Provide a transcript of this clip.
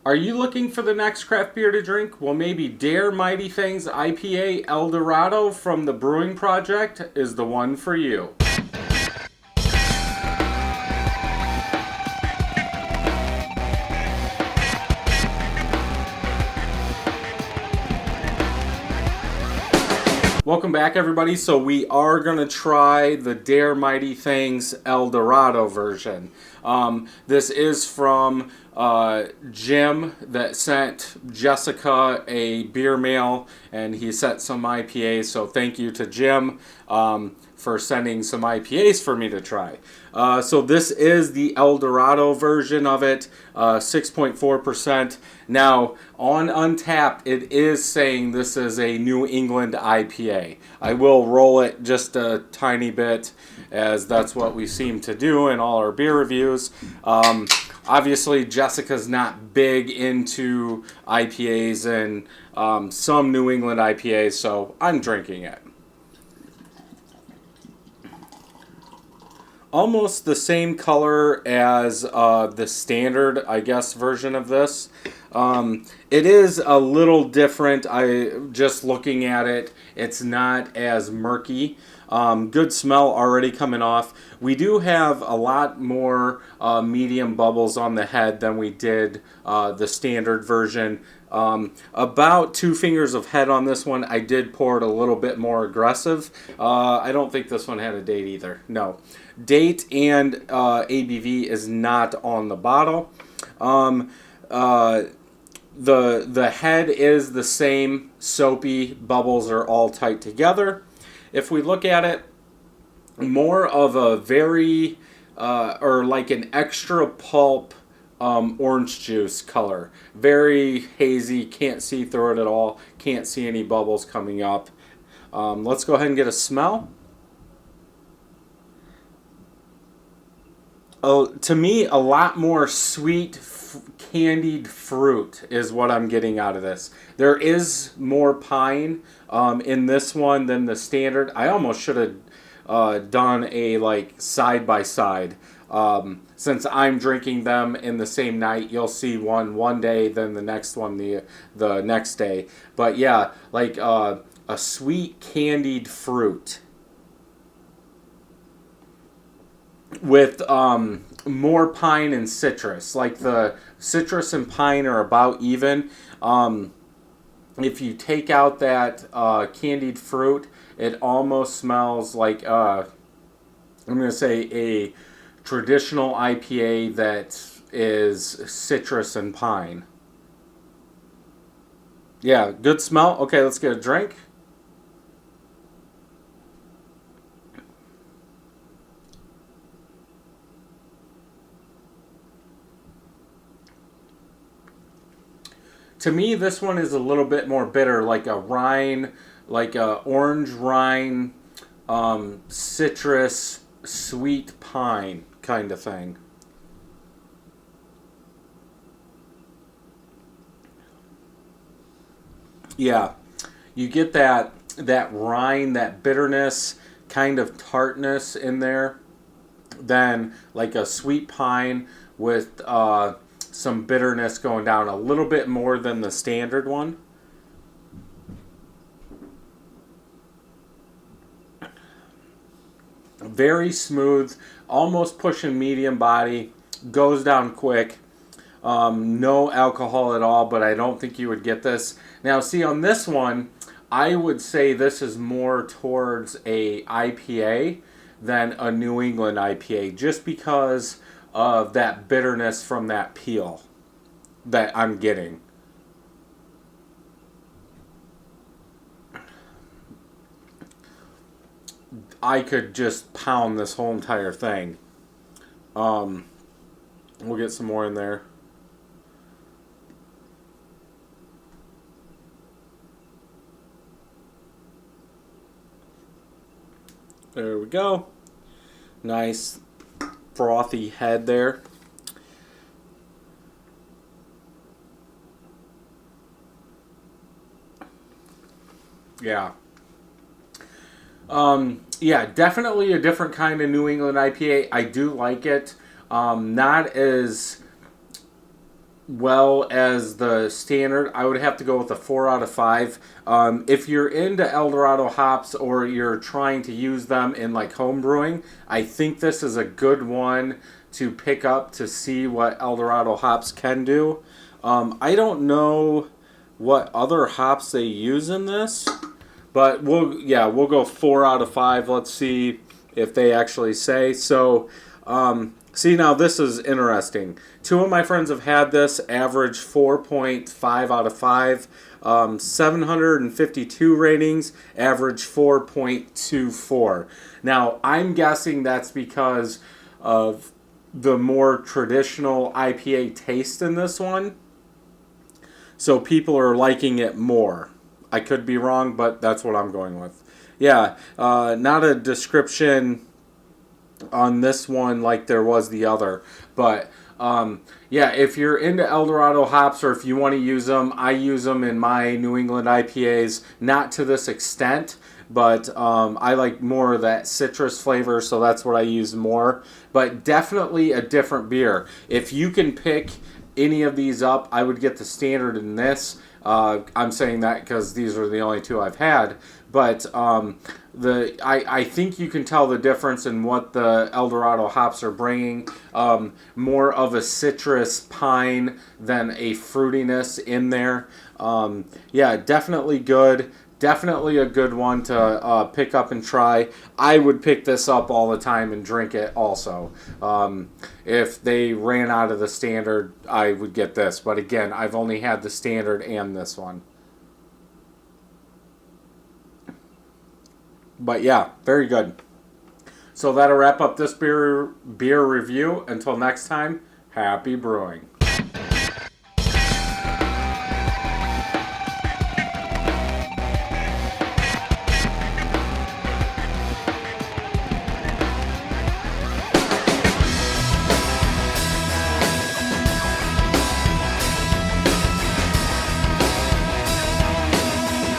Are you looking for the next craft beer to drink? Well, maybe Dare Mighty Things IPA El Dorado from the Brewing Projekt is the one for you. Welcome back, everybody. So we are going to try the Dare Mighty Things El Dorado version. This is from Jim that sent Jessica a beer mail, and he sent some IPAs. So thank you to Jim for sending some IPAs for me to try. So this is the El Dorado version of it, 6.4%. Now, on Untappd, it is saying this is a New England IPA. I will roll it just a tiny bit, as that's what we seem to do in all our beer reviews. Obviously, Jessica's not big into IPAs and some New England IPAs, so I'm drinking it. Almost the same color as the standard, I guess, version of this. It is a little different. Just looking at it, it's not as murky. Good smell already coming off. We do have a lot more medium bubbles on the head than we did the standard version. About 2 fingers of head on this one. I did pour it a little bit more aggressive. I don't think this one had a date either. No. Date and ABV is not on the bottle. The head is the same, soapy, bubbles are all tight together. If we look at it, more of a very, or like an extra pulp orange juice color. Very hazy, can't see through it at all, can't see any bubbles coming up. Let's go ahead and get a smell. Oh, to me, a lot more sweet, candied fruit is what I'm getting out of this. There is more pine in this one than the standard. I almost should have done a like side by side. Since I'm drinking them in the same night, you'll see one day, then the next one the next day. But yeah, like a sweet candied fruit with more pine and citrus. Like the citrus and pine are about even. If you take out that candied fruit, it almost smells like I'm going to say a traditional IPA that is citrus and pine. Yeah, good smell. Okay, let's get a drink. To me, this one is a little bit more bitter, like a rind, like a orange rind, citrus, sweet pine kind of thing. Yeah, you get that rind, that bitterness, kind of tartness in there. Then like a sweet pine with some bitterness going down a little bit more than the standard one. Very smooth, almost pushing medium body, goes down quick. No alcohol at all, but I don't think you would get this. Now, see, on this one, I would say this is more towards a IPA than a New England IPA, just because of that bitterness from that peel that I'm getting. I could just pound this whole entire thing. We'll get some more in there. There we go. Nice frothy head there. Yeah. Yeah, definitely a different kind of New England IPA. I do like it. Not as well as the standard. I would have to go with a 4 out of 5. If you're into El Dorado hops or you're trying to use them in like home brewing, I think this is a good one to pick up to see what El Dorado hops can do. I don't know what other hops they use in this, but we'll go 4 out of 5. Let's see if they actually say so. See, now this is interesting. Two of my friends have had this, average 4.5 out of 5. 752 ratings, average 4.24. Now, I'm guessing that's because of the more traditional IPA taste in this one. So people are liking it more. I could be wrong, but that's what I'm going with. Yeah, not a description on this one like there was the other. But yeah, if you're into El Dorado hops or if you want to use them, I use them in my New England IPAs, not to this extent, but I like more of that citrus flavor, so that's what I use more. But definitely a different beer. If you can pick any of these up, I would get the standard in this. I'm saying that because these are the only two I've had. But I think you can tell the difference in what the El Dorado hops are bringing. More of a citrus pine than a fruitiness in there. Yeah, definitely good. Definitely a good one to pick up and try. I would pick this up all the time and drink it also. If they ran out of the standard, I would get this. But again, I've only had the standard and this one. But yeah, very good. So that'll wrap up this beer review. Until next time, happy brewing.